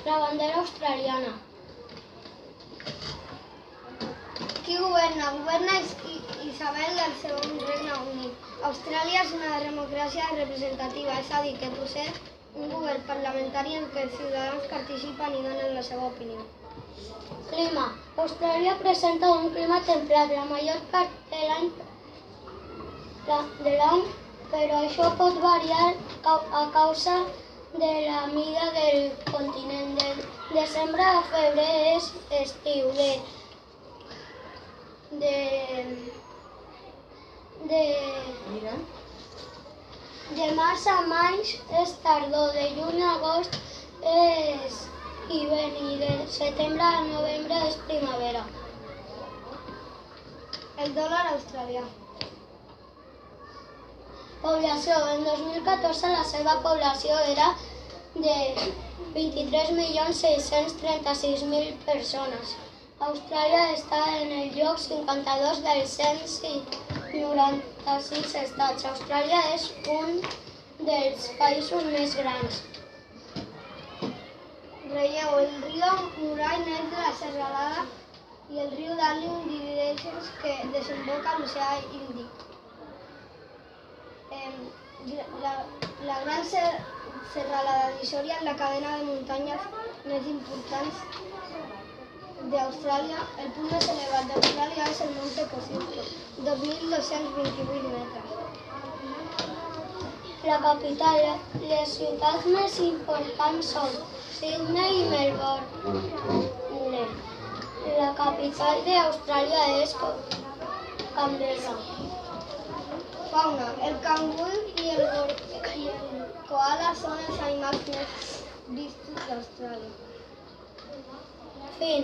La bandera australiana. Qui governa? Governa Isabel II Regne Unit. Austràlia és una democràcia representativa, és a dir, que posseix un govern parlamentari en què els ciutadans participen i donen la seva opinió. Clima. Austràlia presenta un clima templat la major part de l'any, però això pot variar a causa de la mida del continent. De desembre a febrer és estiu, de març a maig és tardor, de juny a agost és hivern i de setembre a novembre és primavera. El dòlar australià. Població. En 2014 la seva població era de 23.636.000 persones. Austràlia està en el lloc 52 dels 196 estats. Austràlia és un dels països més grans. Relleu. El riu Murray neix de la serralada i el riu Darling divideix que desemboca a l'oceà Índic. La gran serralada d'Isòria és la cadena de muntanyes més importants d'Austràlia. El punt més elevat d'Austràlia és el Monte Kosciuszko, 2.228 metres. La capital. Les ciutats més importants són Sydney i Melbourne. La capital d'Austràlia és Canberra. Fauna. El cangur i el koala són els animals més vistos d'Austràlia. Fin.